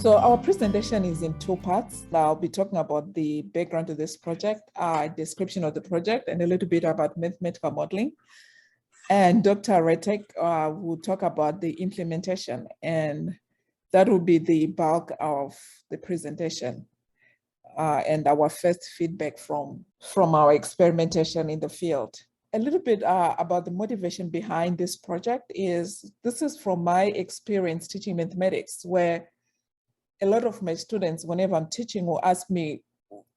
So our presentation is in two parts. I'll be talking about the background to this project, description of the project, and a little bit about mathematical modeling. And Dr. Retek will talk about the implementation, and that will be the bulk of the presentation and our first feedback from our experimentation in the field. A little bit about the motivation behind this project is, this is from my experience teaching mathematics, where a lot of my students, whenever I'm teaching, will ask me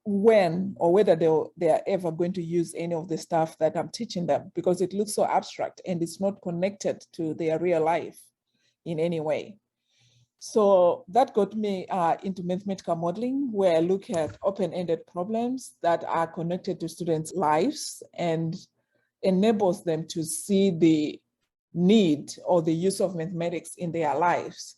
when or whether they are ever going to use any of the stuff that I'm teaching them, because it looks so abstract and it's not connected to their real life in any way. So that got me into mathematical modeling, where I look at open-ended problems that are connected to students' lives and enables them to see the need or the use of mathematics in their lives.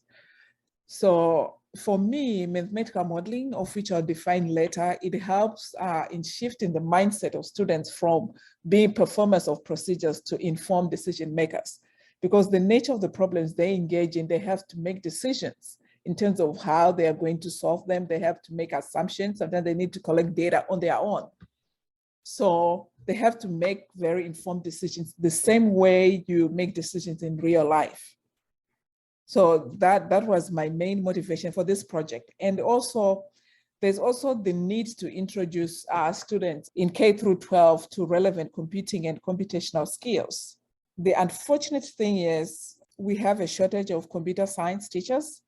So for me, mathematical modeling, of which I'll define later, it helps in shifting the mindset of students from being performers of procedures to informed decision makers. Because the nature of the problems they engage in, they have to make decisions in terms of how they are going to solve them. They have to make assumptions, and then they need to collect data on their own. So they have to make very informed decisions the same way you make decisions in real life. So that was my main motivation for this project. And also, there's also the need to introduce students in K through 12 to relevant computing and computational skills. The unfortunate thing is we have a shortage of computer science teachers,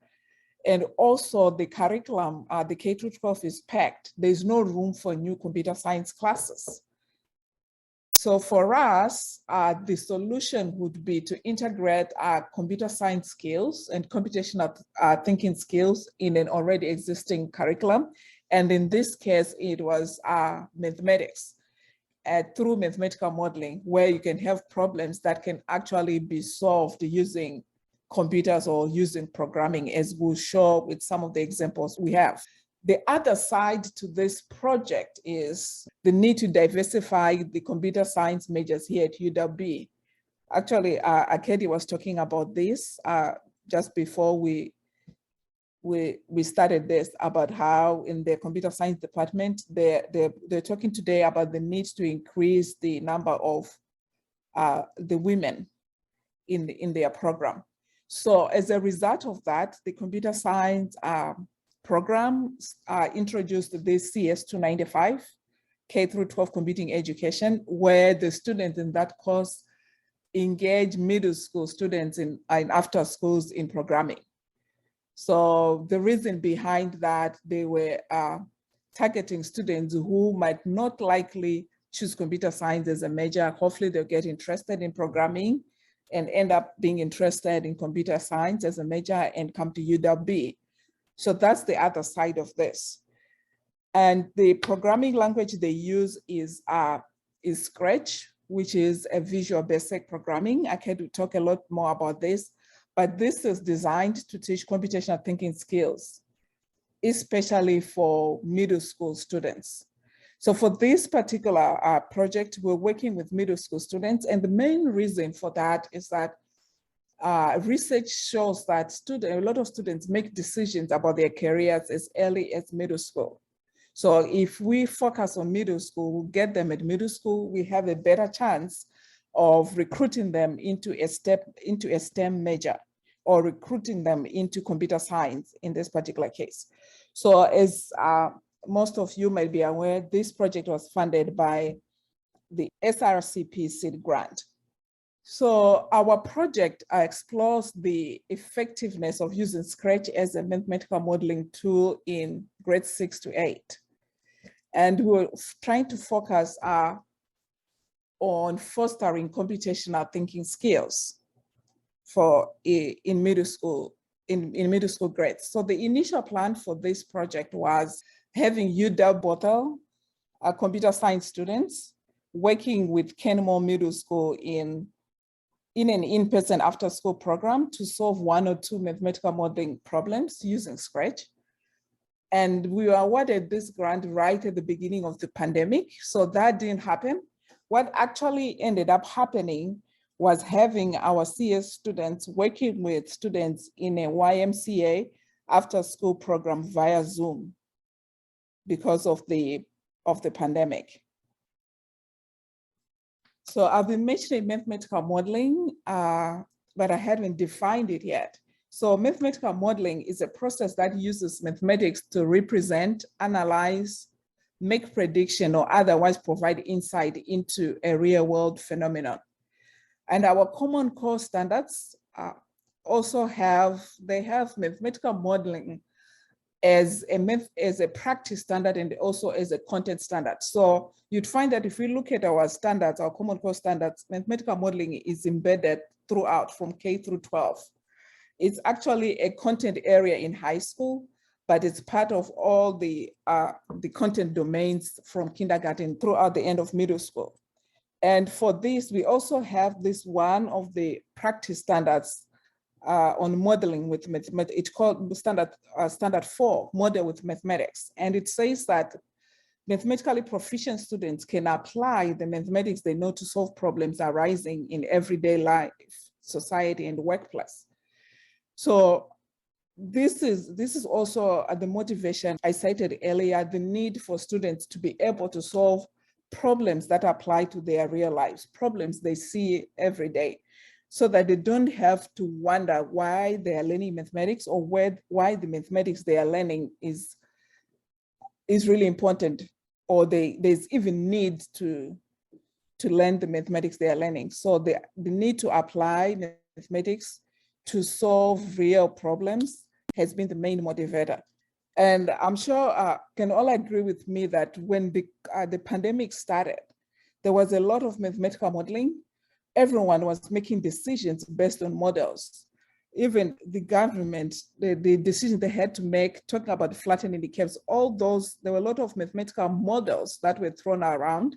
and also the curriculum, the K through 12 is packed. There's no room for new computer science classes. So for us, the solution would be to integrate computer science skills and computational thinking skills in an already existing curriculum. And in this case, it was mathematics through mathematical modeling, where you can have problems that can actually be solved using computers or using programming, as we'll show with some of the examples we have. The other side to this project is the need to diversify the computer science majors here at UWB. Actually, Akedi was talking about this just before we started this, about how in the computer science department, they're talking today about the need to increase the number of the women in their program. So as a result of that, the computer science program introduced this CS295, K through 12 computing education, where the students in that course engage middle school students in after schools in programming. So the reason behind that, they were targeting students who might not likely choose computer science as a major. Hopefully they'll get interested in programming and end up being interested in computer science as a major and come to UWB. So that's the other side of this. And the programming language they use is Scratch, which is a Visual Basic programming. I can talk a lot more about this, but this is designed to teach computational thinking skills, especially for middle school students. So for this particular project, we're working with middle school students. And the main reason for that is that research shows that a lot of students make decisions about their careers as early as middle school. So if we focus on middle school, we'll get them at middle school, we have a better chance of recruiting them into a STEM major, or recruiting them into computer science in this particular case. So as most of you might be aware, this project was funded by the SRCP seed grant. So our project explores the effectiveness of using Scratch as a mathematical modeling tool in grades 6 to 8. And we're trying to focus on fostering computational thinking skills in middle school grades. So the initial plan for this project was having UW computer science students working with Kenmore Middle School in an in-person after-school program to solve 1 or 2 mathematical modeling problems using Scratch. And we were awarded this grant right at the beginning of the pandemic, so that didn't happen. What actually ended up happening was having our CS students working with students in a YMCA after school program via Zoom because of the pandemic. So I've been mentioning mathematical modeling, but I haven't defined it yet. So mathematical modeling is a process that uses mathematics to represent, analyze, make prediction, or otherwise provide insight into a real world phenomenon. And our Common Core standards also have mathematical modeling as a practice standard and also as a content standard. So you'd find that if we look at our standards, our Common Core standards, mathematical modeling is embedded throughout from K through 12. It's actually a content area in high school, but it's part of all the content domains from kindergarten throughout the end of middle school. And for this, we also have this one of the practice standards on modeling with mathematics. It's called standard 4, model with mathematics. And it says that mathematically proficient students can apply the mathematics they know to solve problems arising in everyday life, society, and workplace. So this is also the motivation I cited earlier, the need for students to be able to solve problems that apply to their real lives, problems they see every day, so that they don't have to wonder why they are learning mathematics or why the mathematics they are learning is really important, or there's even need to learn the mathematics they are learning. So the need to apply mathematics to solve real problems has been the main motivator. And I'm sure can all agree with me that when the pandemic started, there was a lot of mathematical modeling. Everyone was making decisions based on models. Even the government, the decisions they had to make, talking about flattening the curves, all those, there were a lot of mathematical models that were thrown around.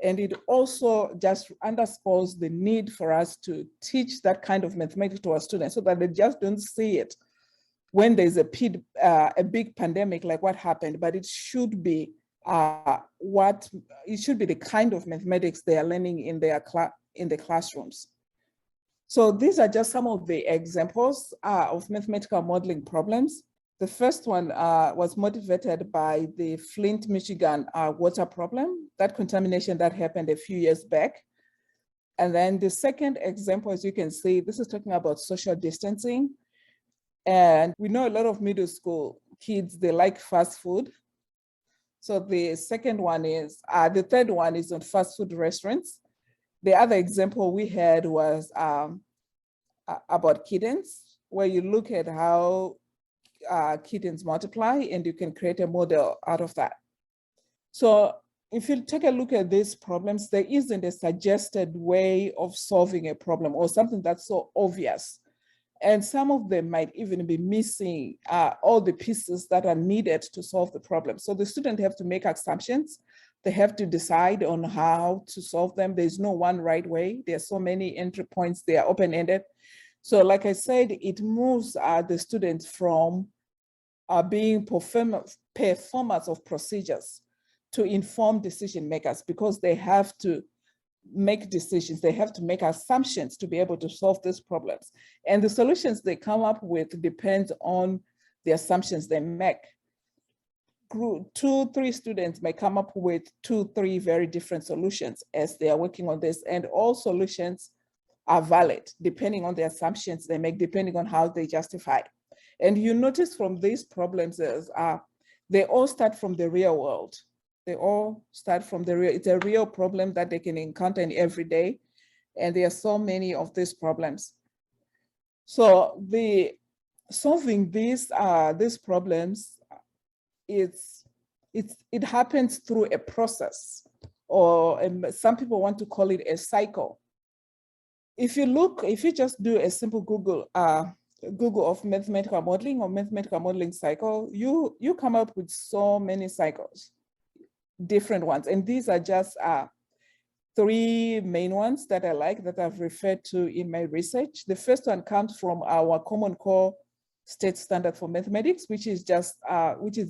And it also just underscores the need for us to teach that kind of mathematics to our students so that they just don't see it when there's a big pandemic like what happened, but it should be the kind of mathematics they are learning in the classrooms. So these are just some of the examples of mathematical modeling problems. The first one was motivated by the Flint, Michigan water problem, that contamination that happened a few years back. And then the second example, as you can see, this is talking about social distancing. And we know a lot of middle school kids, they like fast food. So the third one is on fast food restaurants. The other example we had was about kittens, where you look at how kittens multiply and you can create a model out of that. So if you take a look at these problems, there isn't a suggested way of solving a problem or something that's so obvious. And some of them might even be missing all the pieces that are needed to solve the problem. So the student have to make assumptions. They have to decide on how to solve them. There's no one right way. There are so many entry points. They are open-ended. So like I said, it moves the students from being performers of procedures to informed decision makers, because they have to make decisions, they have to make assumptions to be able to solve these problems. And the solutions they come up with depend on the assumptions they make. 2-3 students may come up with 2-3 very different solutions as they are working on this, and all solutions are valid depending on the assumptions they make, depending on how they justify. And you notice from these problems is they all start from the real world. They all start from it's a real problem that they can encounter in every day. And there are so many of these problems. So solving these problems, it happens through a process, or some people want to call it a cycle. If you just do a simple Google of mathematical modeling or mathematical modeling cycle, you come up with so many cycles, different ones. And these are just 3 main ones that I like, that I've referred to in my research. The first one comes from our Common Core state standard for mathematics, which is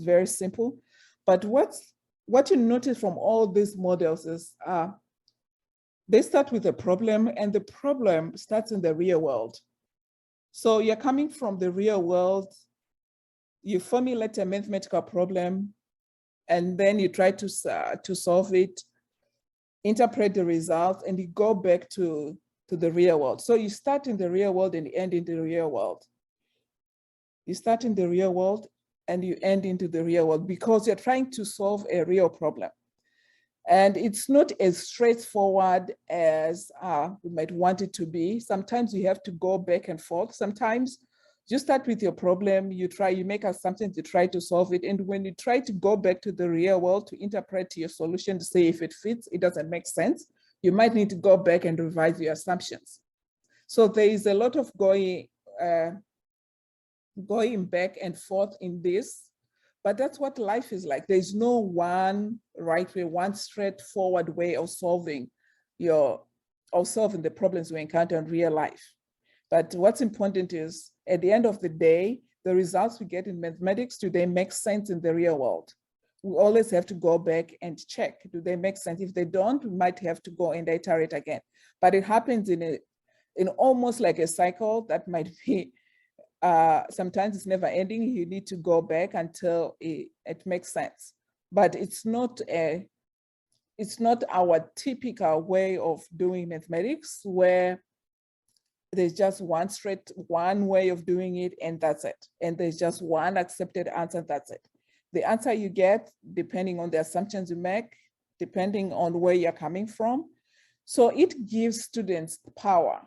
very simple. But what you notice from all these models is they start with a problem, and the problem starts in the real world. So you're coming from the real world you formulate a mathematical problem, and then you try to solve it, interpret the results, and you go back to the real world. So you start in the real world and you end in the real world. You start in the real world and you end into the real world because you're trying to solve a real problem. And it's not as straightforward as we might want it to be. Sometimes you have to go back and forth. Sometimes you start with your problem, you make assumptions to try to solve it. And when you try to go back to the real world to interpret your solution to see if it fits, it doesn't make sense. You might need to go back and revise your assumptions. So there is a lot of going back and forth in this. But that's what life is like. There's no one right way, one straightforward way of solving the problems we encounter in real life. But what's important is, at the end of the day, the results we get in mathematics, do they make sense in the real world? We always have to go back and check, do they make sense? If they don't, we might have to go and iterate again. But it happens in almost like a cycle that might be, sometimes it's never ending. You need to go back until it makes sense. But it's not our typical way of doing mathematics, where there's just one way of doing it and that's it. And there's just one accepted answer, that's it. The answer you get, depending on the assumptions you make, depending on where you're coming from. So it gives students power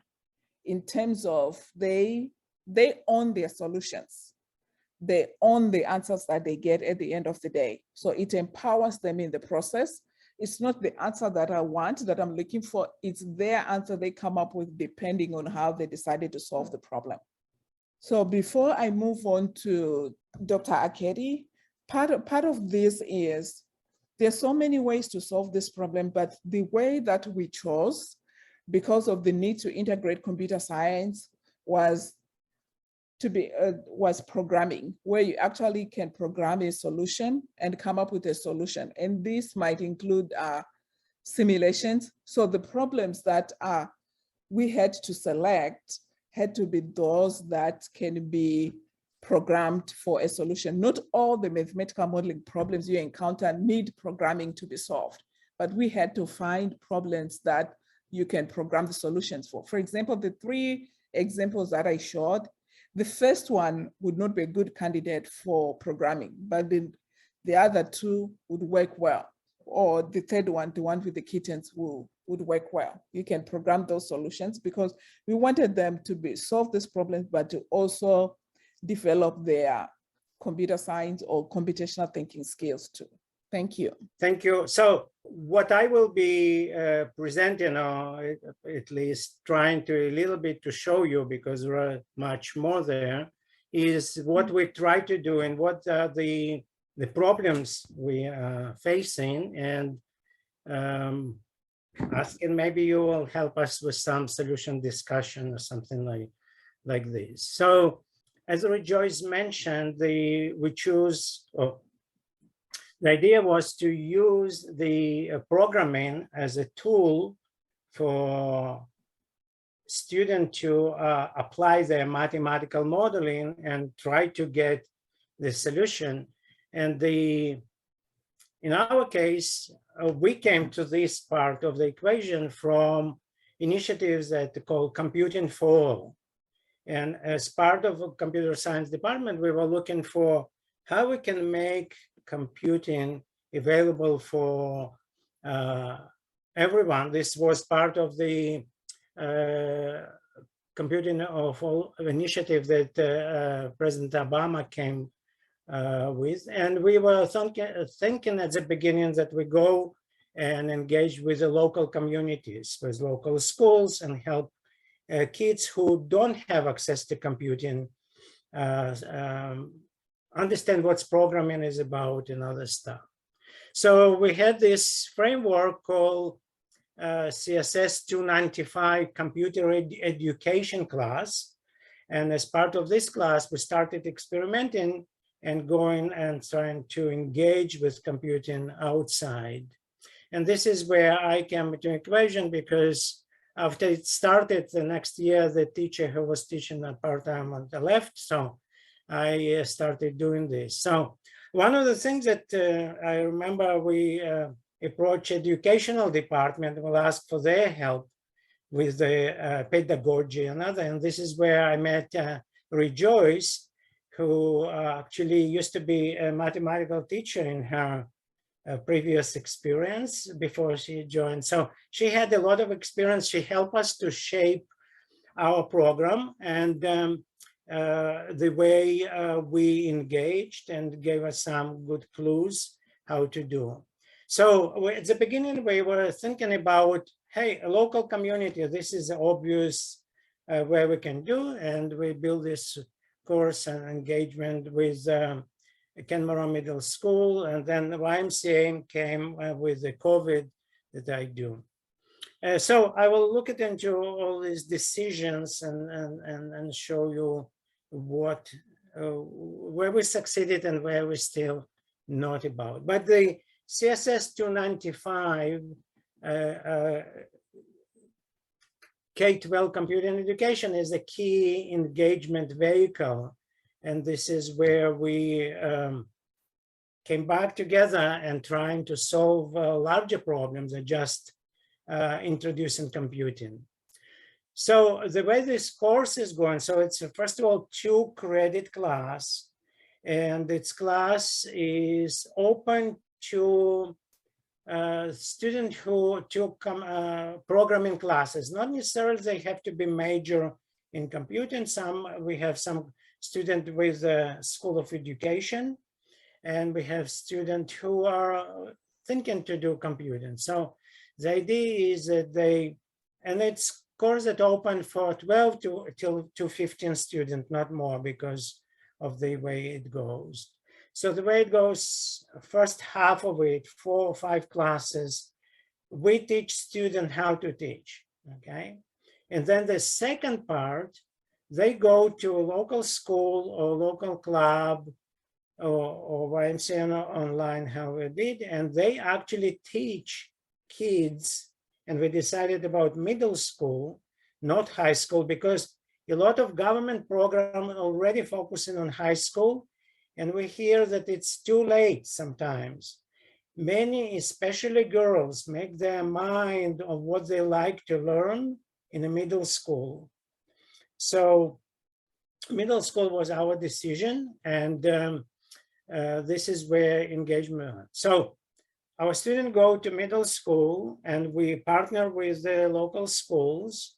in terms of they own their solutions. They own the answers that they get at the end of the day. So it empowers them in the process. It's not the answer that I want, that I'm looking for. It's their answer they come up with depending on how they decided to solve the problem. So before I move on to Dr. Akedi, part of this is, there's so many ways to solve this problem, but the way that we chose, because of the need to integrate computer science, was programming, where you actually can program a solution and come up with a solution. And this might include simulations. So the problems that we had to select had to be those that can be programmed for a solution. Not all the mathematical modeling problems you encounter need programming to be solved, but we had to find problems that you can program the solutions for. For example, the 3 examples that I showed, the first one would not be a good candidate for programming, but the other 2 would work well. Or the third one, the one with the kittens, would work well. You can program those solutions because we wanted them to solve this problem, but to also develop their computer science or computational thinking skills too. Thank you. Thank you. So what I will be presenting, or at least trying to a little bit to show you, because there are much more there, is what we try to do and what are the problems we are facing, and asking maybe you will help us with some solution discussion or something like this. So as Joyce mentioned, we choose, the idea was to use the programming as a tool for students to apply their mathematical modeling and try to get the solution. And in our case, we came to this part of the equation from initiatives that are called Computing for All. And as part of a computer science department, we were looking for how we can make computing available for everyone. This was part of the Computing of All initiative that President Obama came with. And we were thinking at the beginning that we go and engage with the local communities, with local schools, and help kids who don't have access to computing understand what programming is about and other stuff. So we had this framework called CSS 295 Computer Education class. And as part of this class, we started experimenting and going and trying to engage with computing outside. And this is where I came into equation, because after it started the next year, the teacher who was teaching part-time on the left, so I started doing this. So one of the things that I remember, we approached educational department, will ask for their help with the pedagogy and other. And this is where I met Rejoice, who actually used to be a mathematical teacher in her previous experience before she joined. So she had a lot of experience. She helped us to shape our program and the way we engaged, and gave us some good clues how to do. So at the beginning, we were thinking about, hey, a local community, this is obvious where we can do, and we build this course and engagement with Kenmore Middle School, and then the YMCA came with the COVID that I do. So I will look into all these decisions and show you what where we succeeded and where we still not about. But the CSS 295 K-12 computing education is a key engagement vehicle. And this is where we came back together and trying to solve larger problems than just introducing computing. So the way this course is going, so it's first of all 2-credit class, and its class is open to students who took programming classes. Not necessarily they have to be major in computing. We have some students with the School of Education, and we have students who are thinking to do computing. So the idea is that and it's course that open for 12 to 15 students, not more, because of the way it goes. So the way it goes, first half of it, 4 or 5 classes, we teach students how to teach, okay? And then the second part, they go to a local school or local club or YMCA online, how we did, and they actually teach kids. And we decided about middle school, not high school, because a lot of government programs already focusing on high school. And we hear that it's too late sometimes. Many, especially girls, make their mind of what they like to learn in a middle school. So middle school was our decision, and this is where engagement. So our students go to middle school, and we partner with the local schools.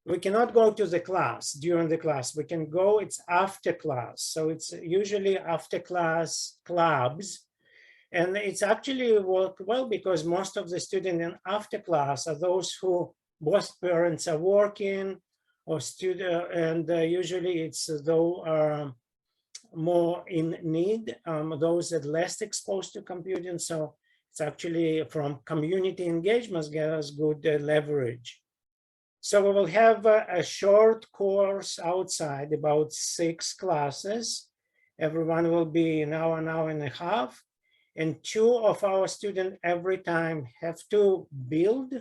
We cannot go to the class during the class. We can go, it's after class. So it's usually after class clubs. And it's actually worked well, because most of the students in after class are those who both parents are working or student, and usually it's those are more in need, those that less exposed to computing. So it's actually from community engagements get us good leverage. So we will have a short course outside, about 6 classes. Everyone will be an hour and a half. And 2 of our students every time have to build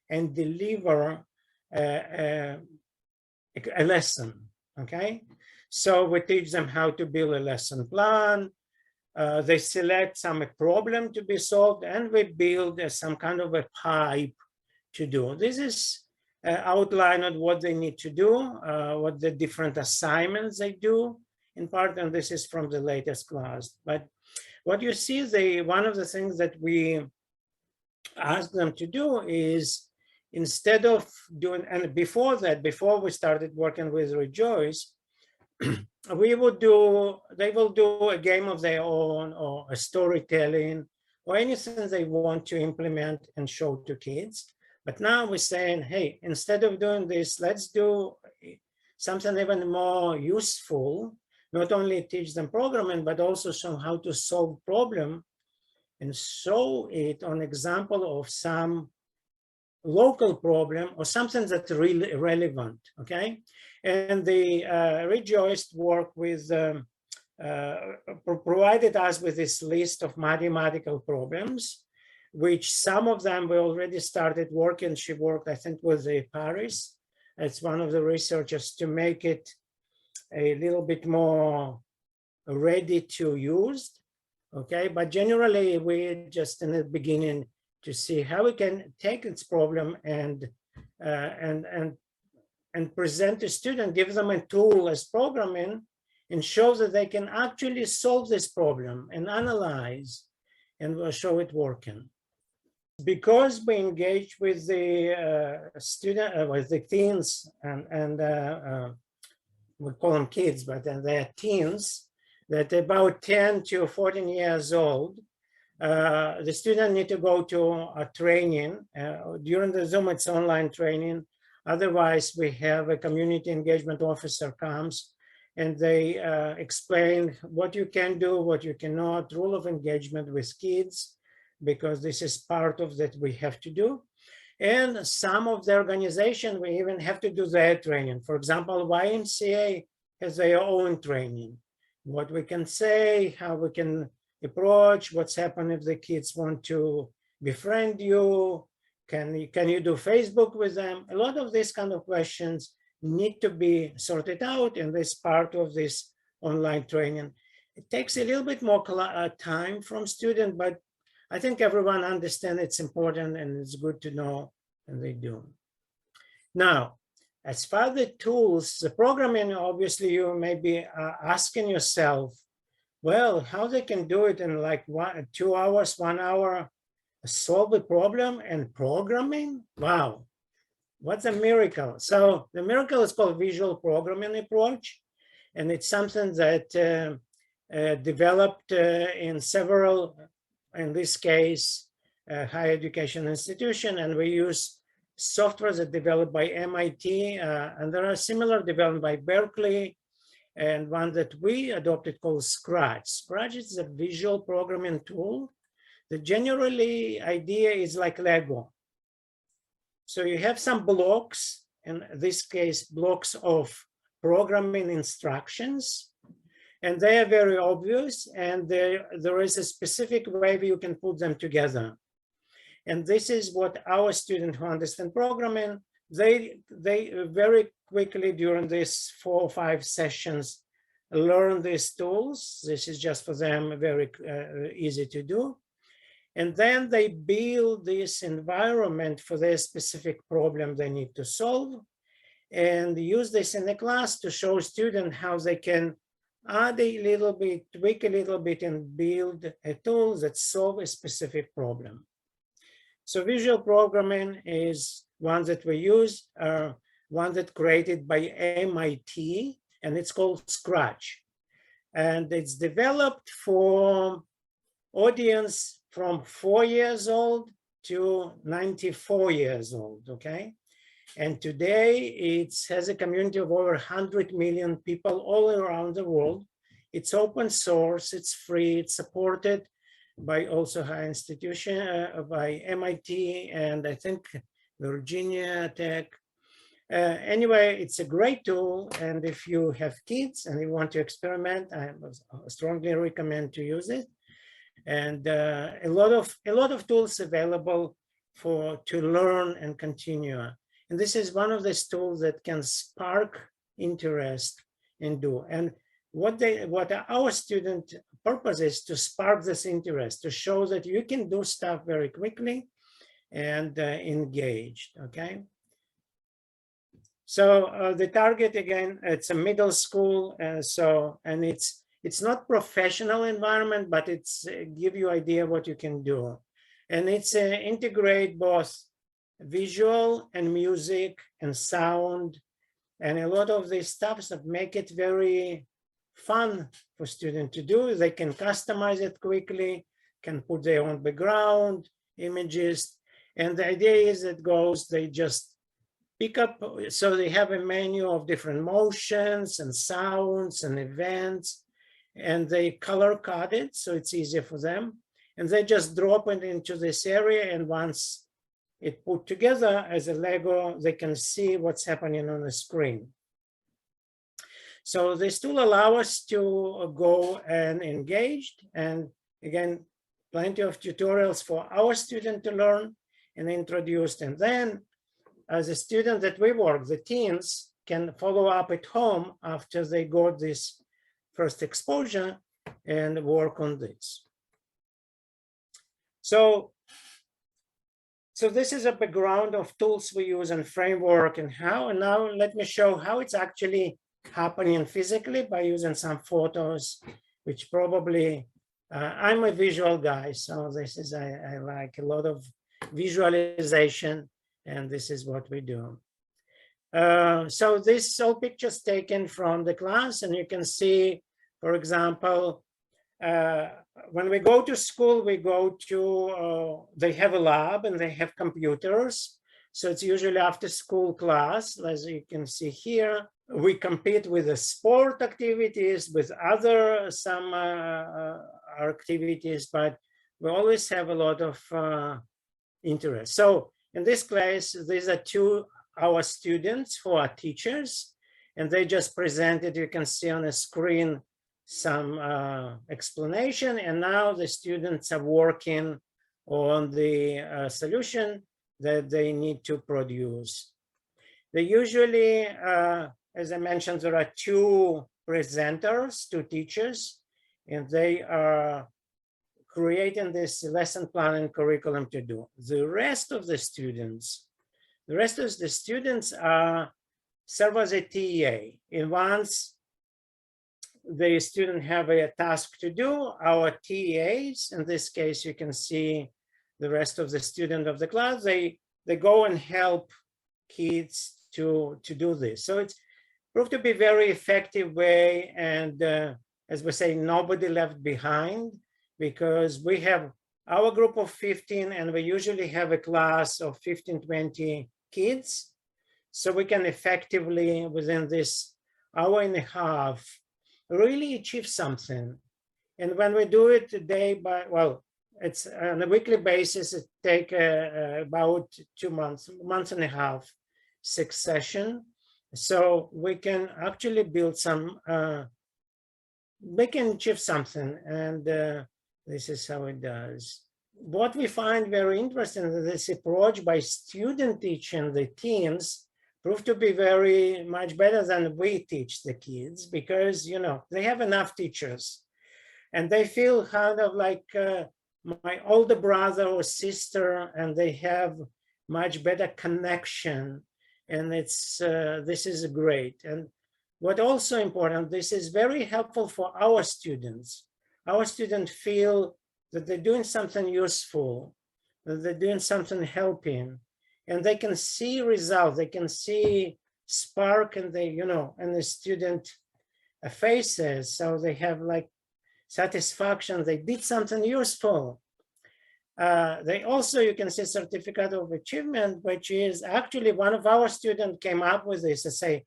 and deliver a lesson, okay? So we teach them how to build a lesson plan. They select some problem to be solved, and we build some kind of a pipe to do. This is outline of what they need to do, what the different assignments they do in part, and this is from the latest class. But what you see, one of the things that we ask them to do is, instead of doing, and before that, before we started working with Rejoice, they will do a game of their own, or a storytelling, or anything they want to implement and show to kids. But now we're saying, hey, instead of doing this, let's do something even more useful, not only teach them programming, but also show how to solve problem, and show it on example of some local problem or something that's really relevant, okay? And the Rejoiced work with, provided us with this list of mathematical problems, which some of them we already started working. She worked, I think, with the Paris. It's one of the researchers to make it a little bit more ready to use. Okay, but generally we're just in the beginning to see how we can take this problem and present to students, give them a tool as programming, and show that they can actually solve this problem and analyze, and we'll show it working. Because we engage with the with the teens, and we call them kids, but they're teens, that about 10 to 14 years old, the student need to go to a training. During the Zoom, it's online training. Otherwise, we have a community engagement officer comes and they explain what you can do, what you cannot, rule of engagement with kids, because this is part of that we have to do. And some of the organization, we even have to do their training. For example, YMCA has their own training. What we can say, how we can approach, what's happened if the kids want to befriend you, can you do Facebook with them? A lot of these kind of questions need to be sorted out in this part of this online training. It takes a little bit more time from students, but I think everyone understands it's important and it's good to know, and they do. Now, as far as the tools, the programming, obviously you may be asking yourself, well, how they can do it in like 2 hours, 1 hour, solve a problem and programming? Wow, what's a miracle? So the miracle is called visual programming approach. And it's something that developed in several, in this case, higher education institution. And we use software that developed by MIT. And there are similar developed by Berkeley. And one that we adopted called Scratch. Scratch is a visual programming tool. The generally idea is like Lego. So you have some blocks, in this case, blocks of programming instructions, and they are very obvious, and there is a specific way you can put them together. And this is what our students who understand programming, they very quickly during these 4 or 5 sessions learn these tools. This is just for them very easy to do. And then they build this environment for their specific problem they need to solve, and use this in the class to show students how they can add a little bit, tweak a little bit, and build a tool that solves a specific problem. So visual programming is one that we use, one that created by MIT, and it's called Scratch. And it's developed for audience from 4 years old to 94 years old, okay? And today it has a community of over 100 million people all around the world. It's open source, it's free, it's supported by also high institution, by MIT and I think Virginia Tech. Anyway, it's a great tool, and if you have kids and you want to experiment, I strongly recommend to use it. And a lot of tools available to learn and continue. And this is one of these tools that can spark interest and do. And what our student purpose is to spark this interest, to show that you can do stuff very quickly and engaged, okay? So the target, again, it's a middle school, and it's not professional environment, but it's give you idea what you can do. And it's integrate both visual and music and sound and a lot of these stuff that make it very fun for students to do. They can customize it quickly, can put their own background, images. And the idea is that they just pick up, so they have a menu of different motions and sounds and events, and they color code it so it's easier for them. And they just drop it into this area, and once it put together as a Lego, they can see what's happening on the screen. So this tool allows us to go and engage, and again, plenty of tutorials for our students to learn and introduce. And then as a student that we work, the teens can follow up at home after they got this first exposure and work on this. So this is a background of tools we use and framework and how, and now let me show how it's actually happening physically by using some photos, which probably, I'm a visual guy, so this is, I like a lot of visualization, and this is what we do. So this all pictures taken from the class, and you can see, for example, when we go to school, we go to, they have a lab and they have computers. So it's usually after school class, as you can see here. We compete with the sport activities, with other some activities, but we always have a lot of interest. So in this class, these are our students who are teachers, and they just presented, you can see on the screen, some explanation, and now the students are working on the solution that they need to produce. They usually, as I mentioned, there are 2 presenters, 2 teachers, and they are creating this lesson plan and curriculum to do. The rest of the students serve as a TA. And once the student have a task to do, our TAs, in this case, you can see the rest of the student of the class, they go and help kids to do this. So it's proved to be a very effective way, and as we say, nobody left behind, because we have our group of 15, and we usually have a class of 15, 20 kids. So we can effectively, within this hour and a half, really achieve something. And when we do it day by, well, it's on a weekly basis, it takes about 2 months, month and a half, 6 sessions. So we can actually build some, we can achieve something, and this is how it does. What we find very interesting is this approach by student teaching the teams proved to be very much better than we teach the kids, because, you know, they have enough teachers and they feel kind of like my older brother or sister, and they have much better connection. And it's this is great. And what also important, this is very helpful for our students. Our students feel that they're doing something useful, that they're doing something helping, and they can see results, they can see spark in the, you know, in the student faces. So they have like satisfaction, they did something useful. They also, you can see certificate of achievement, which is actually one of our students came up with this to say,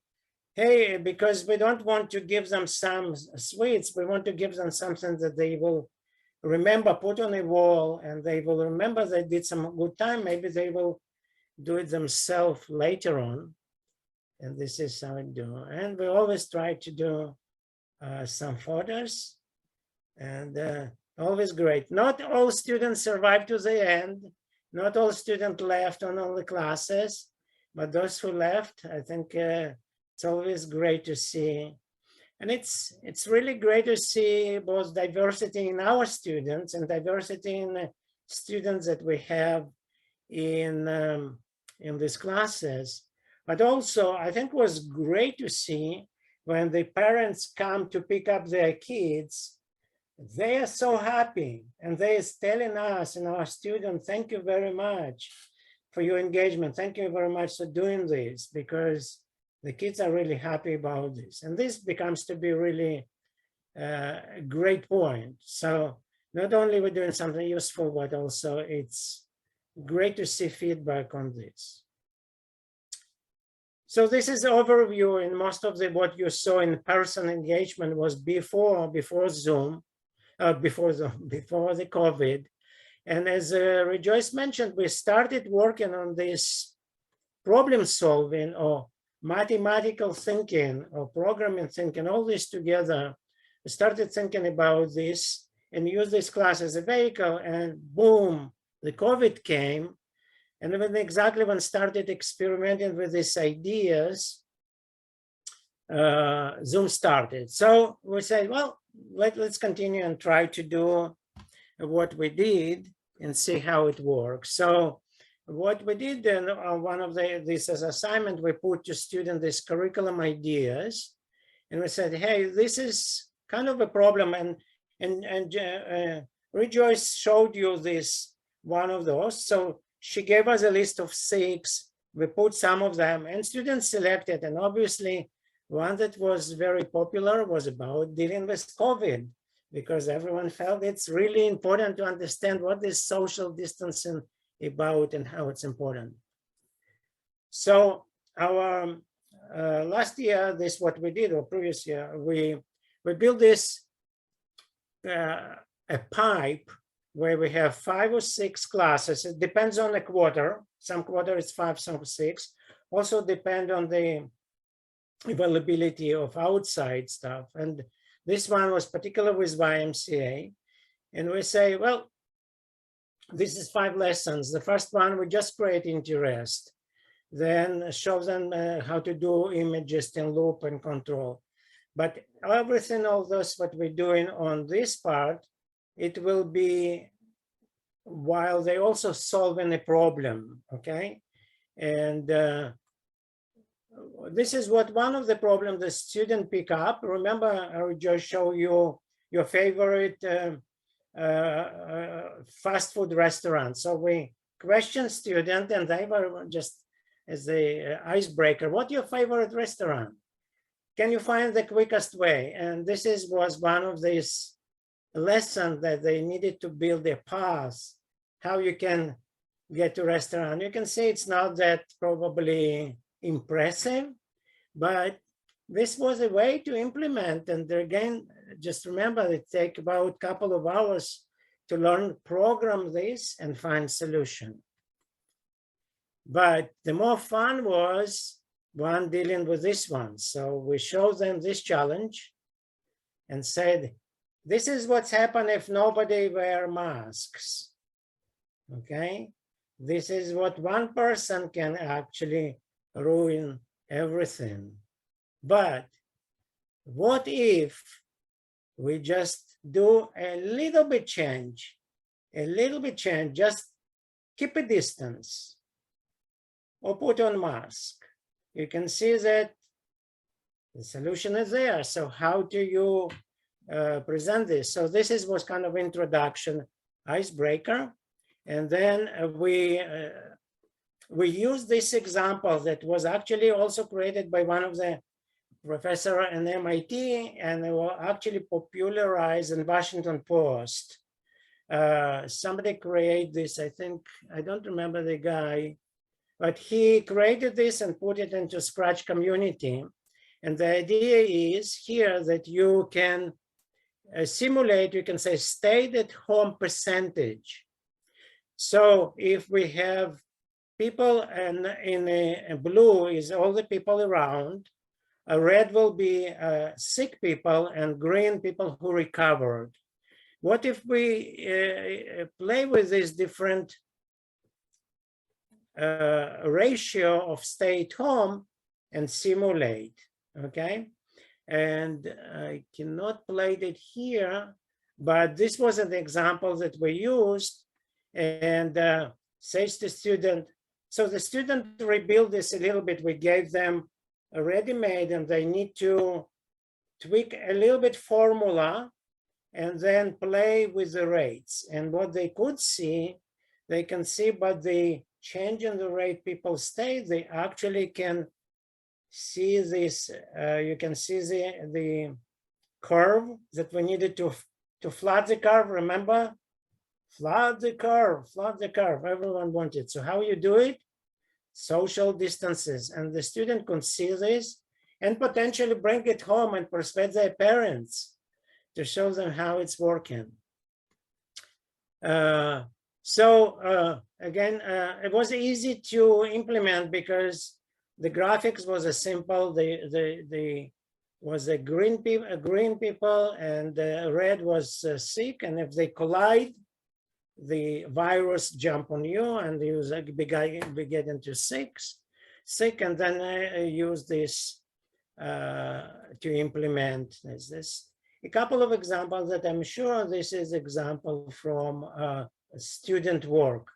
hey, because we don't want to give them some sweets, we want to give them something that they will remember, put on a wall, and they will remember they did some good time. Maybe they will do it themselves later on. And this is how we do. And we always try to do some photos, and always great. Not all students survive to the end. Not all students left on all the classes, but those who left, I think it's always great to see. And it's really great to see both diversity in our students and diversity in the students that we have in these classes. But also, I think it was great to see when the parents come to pick up their kids, they are so happy, and they are telling us and our students, thank you very much for your engagement. Thank you very much for doing this, because the kids are really happy about this. And this becomes to be really a great point. So not only we're doing something useful, but also it's great to see feedback on this. So this is overview, and most of what you saw in person engagement was before Zoom, before the COVID. And as Rejoice mentioned, we started working on this problem solving or mathematical thinking or programming thinking, all this together. We started thinking about this and use this class as a vehicle, and boom, the COVID came. And when started experimenting with these ideas, Zoom started. So we said, well, let's continue and try to do what we did and see how it works. So what we did then, one of this as assignment, we put to students these curriculum ideas, and we said, hey, this is kind of a problem, and Rejoice showed you this, one of those. So she gave us a list of 6. We put some of them, and students selected, and obviously one that was very popular was about dealing with COVID, because everyone felt it's really important to understand what is social distancing about and how it's important. So our last year, this what we did, or previous year, we built this a pipe where we have 5 or 6 classes. It depends on the quarter. Some quarter is 5, some 6. Also depend on the availability of outside stuff. And this one was particular with YMCA. And we say, well, this is 5 lessons. The first one, we just create interest. Then show them how to do images in loop and control. But everything, all this, what we're doing on this part, it will be while they also solving a problem, okay? And this is what one of the problems the student pick up. Remember, I will just show you your favorite fast food restaurant. So we question student, and they were just as the icebreaker, what's your favorite restaurant? Can you find the quickest way? And this was one of these lessons that they needed to build a path, how you can get to a restaurant. You can see it's not that probably impressive, but this was a way to implement. And again, just remember, it takes about a couple of hours to learn, program this, and find solution. But the more fun was one dealing with this one. So we showed them this challenge and said, this is what's happened if nobody wear masks, okay? This is what one person can actually ruin everything. But what if we just do a little bit change, just keep a distance or put on mask? You can see that the solution is there. So how do you present this? So this was kind of introduction, icebreaker. And then we use this example that was actually also created by one of the professor in MIT, and it was actually popularized in Washington Post. Somebody created this, I think, I don't remember the guy, but he created this and put it into Scratch community. And the idea is here that you can simulate, you can say stayed at home percentage. So if we have people, and in a blue is all the people around, a red will be sick people, and green people who recovered. What if we play with this different ratio of stay at home and simulate, okay? And I cannot play it here, but this was an example that we used, and says to student, so the student rebuild this a little bit. We gave them a ready-made, and they need to tweak a little bit formula and then play with the rates. And what they could see, they can see by the change in the rate people stay, they actually can see this, you can see the curve that we needed to flat the curve, remember? Flat the curve, everyone wanted. So how you do it? Social distances, and the student can see this and potentially bring it home and persuade their parents to show them how it's working. Again, it was easy to implement because the graphics was a simple. Was a green people, and red was sick, and if they collide, the virus jump on you, and you get into sick, and then use this to implement this. A couple of examples that I'm sure this is example from student work.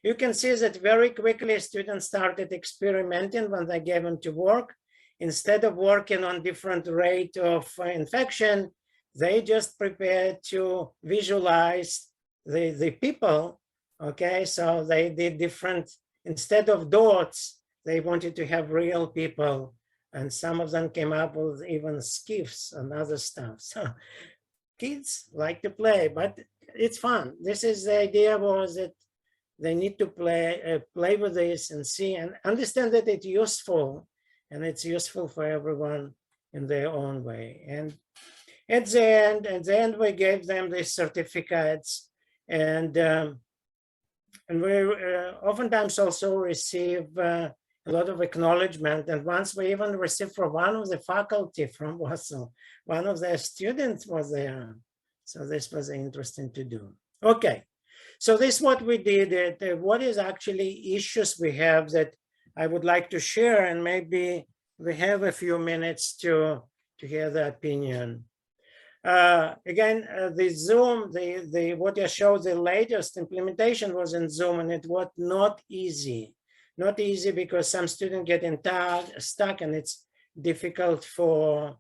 You can see that very quickly students started experimenting when they gave them to work. Instead of working on different rate of infection, they just prepared to visualize the people, okay? So they did different, instead of dots, they wanted to have real people. And some of them came up with even skiffs and other stuff. So kids like to play, but it's fun. This is the idea, was that they need to play with this and see and understand that it's useful, and it's useful for everyone in their own way. And at the end, we gave them these certificates, and we oftentimes also receive a lot of acknowledgement. And once we even received from one of the faculty from Warsaw, one of their students was there. So this was interesting to do. Okay. So this is what we did. What is actually issues we have that I would like to share, and maybe we have a few minutes to hear the opinion. Again, the Zoom, what I showed, the latest implementation was in Zoom, and it was not easy. Not easy because some students get stuck, and it's difficult for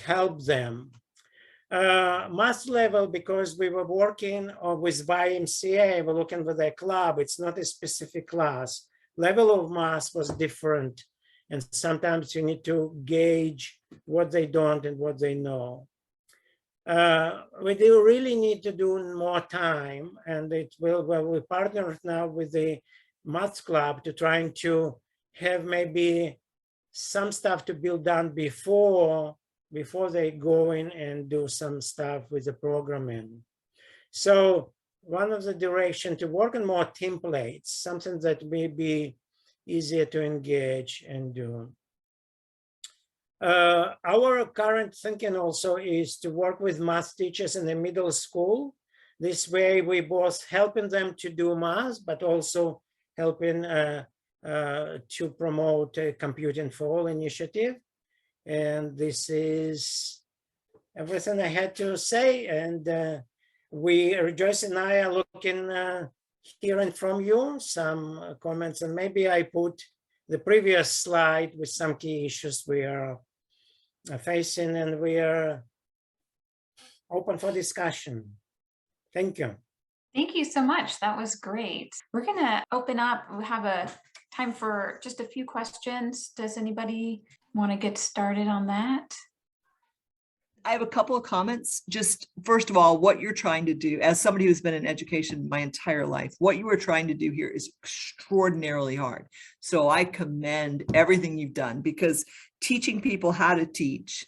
help them. Math level, because we were working with YMCA, we're looking with a club, it's not a specific class. Level of math was different, and sometimes you need to gauge what they don't and what they know. We do really need to do more time, and we partnered now with the math club to trying to have maybe some stuff to be done before they go in and do some stuff with the programming. So one of the direction to work on more templates, something that may be easier to engage and do. Our current thinking also is to work with math teachers in the middle school. This way we both helping them to do math, but also helping to promote a Computing for All initiative. And this is everything I had to say. And Joyce and I are looking, hearing from you some comments, and maybe I put the previous slide with some key issues we are facing, and we are open for discussion. Thank you. Thank you so much. That was great. We're going to open up. We have a time for just a few questions. Does anybody want to get started on that? I have a couple of comments. Just first of all, what you're trying to do, as somebody who's been in education my entire life, what you are trying to do here is extraordinarily hard. So I commend everything you've done, because teaching people how to teach,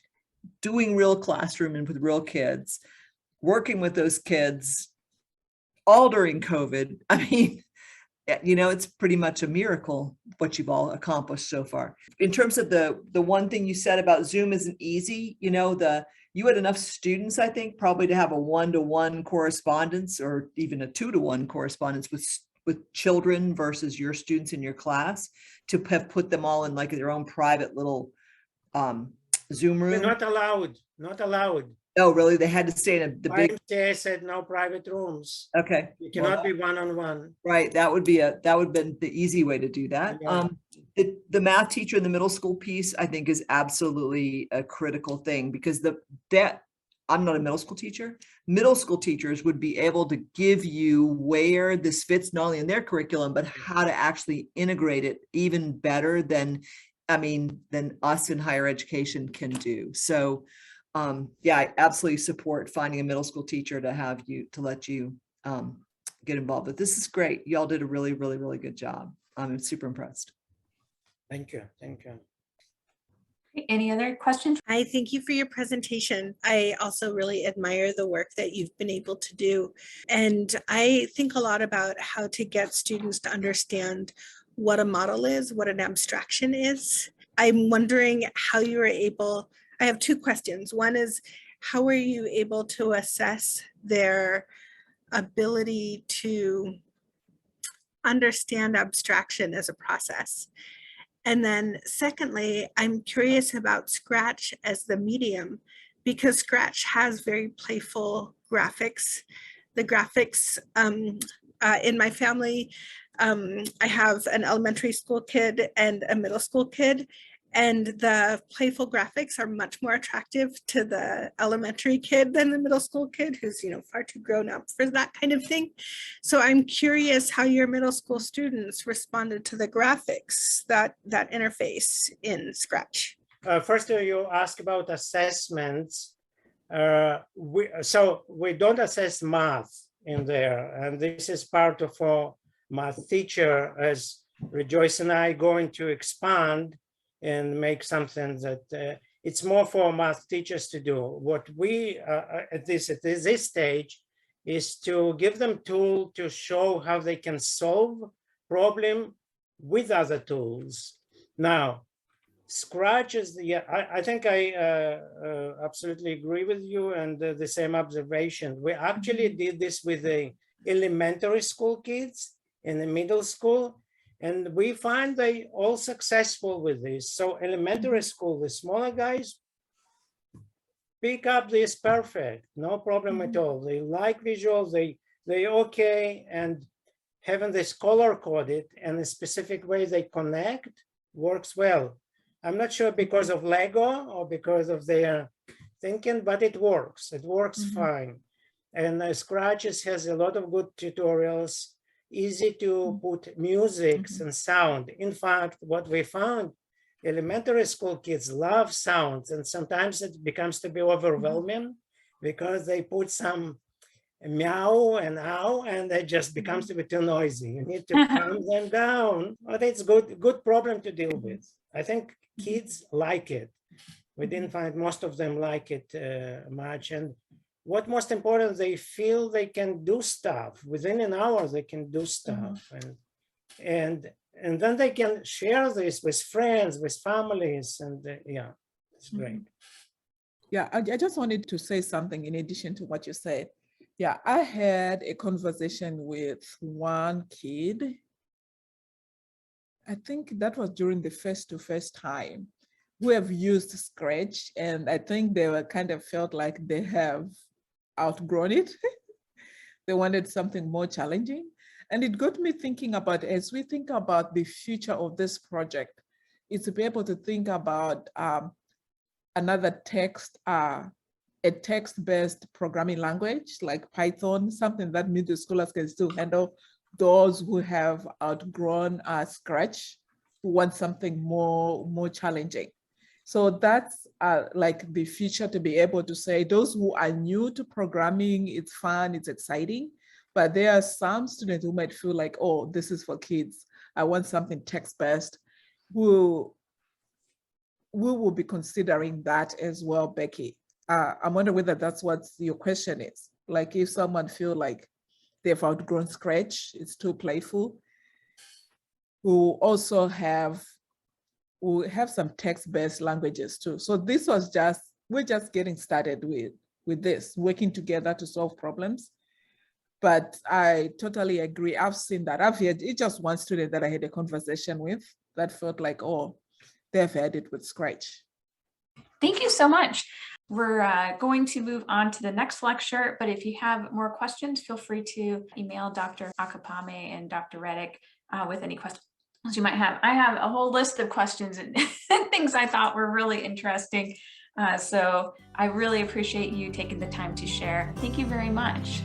doing real classroom and with real kids, working with those kids all during COVID. I mean, you know, it's pretty much a miracle what you've all accomplished so far. In terms of the one thing you said about Zoom isn't easy, you know, you had enough students, I think, probably to have a 1-to-1 correspondence, or even a 2-to-1 correspondence with children versus your students in your class, to have put them all in like their own private little Zoom room. Not allowed. Oh, really? They had to stay in the big. YMCA said no private rooms. Okay. You cannot be one-on-one. Right. That would have been the easy way to do that. Yeah. The math teacher in the middle school piece, I think, is absolutely a critical thing, because I'm not a middle school teacher. Middle school teachers would be able to give you where this fits not only in their curriculum, but how to actually integrate it even better than us in higher education can do. So yeah, I absolutely support finding a middle school teacher to let you get involved with. This is great. Y'all did a really, really, really good job. I'm super impressed. Thank you. Any other questions? I thank you for your presentation. I also really admire the work that you've been able to do. And I think a lot about how to get students to understand what a model is, what an abstraction is. I'm wondering how you were able, I have two questions. One is, how were you able to assess their ability to understand abstraction as a process? And then secondly, I'm curious about Scratch as the medium, because Scratch has very playful graphics. The graphics in my family, I have an elementary school kid and a middle school kid, and the playful graphics are much more attractive to the elementary kid than the middle school kid, who's, you know, far too grown up for that kind of thing. So I'm curious how your middle school students responded to the graphics, that interface in Scratch. First, you ask about assessments. We don't assess math in there, and this is part of our math teacher, as Rejoice and I going to expand and make something that it's more for math teachers to do. What we at this stage is to give them tool to show how they can solve problem with other tools. Now, Scratch is I think I absolutely agree with you, and the same observation. We actually did this with the elementary school kids in the middle school, and we find they all successful with this. So elementary school, the smaller guys pick up this perfect, no problem at all. They like visuals, they okay, and having this color coded and a specific way they connect works well. I'm not sure because of Lego or because of their thinking, but it works. It works fine. And Scratch has a lot of good tutorials, easy to put musics and sound. In fact, what we found, elementary school kids love sounds, and sometimes it becomes to be overwhelming because they put some meow and ow, and it just becomes to be too noisy. You need to calm them down, but it's good problem to deal with. I think kids like it. We didn't find most of them like it much. And what most important, they feel they can do stuff within an hour. They can do stuff, and then they can share this with friends, with families, and yeah, it's great. Yeah, I just wanted to say something in addition to what you said. Yeah, I had a conversation with one kid. I think that was during the face-to-face time. We have used Scratch, and I think they were kind of felt like they have outgrown it. They wanted something more challenging. And it got me thinking about, as we think about the future of this project, is to be able to think about another a text-based programming language like Python, something that middle schoolers can still handle. Those who have outgrown Scratch, who want something more challenging. So that's like the future, to be able to say those who are new to programming, it's fun, it's exciting, but there are some students who might feel like, oh, this is for kids. I want something text-based. We will be considering that as well, Becky. I'm wondering whether that's what your question is. Like if someone feel like they've outgrown Scratch, it's too playful. We'll also have some text-based languages too. So this was we're just getting started with this, working together to solve problems. But I totally agree. I've seen that. It's just one student that I had a conversation with that felt like, oh, they've had it with Scratch. Thank you so much. We're going to move on to the next lecture, but if you have more questions, feel free to email Dr. Akapame and Dr. Reddick with any questions you might have. I have a whole list of questions and things I thought were really interesting. So I really appreciate you taking the time to share. Thank you very much.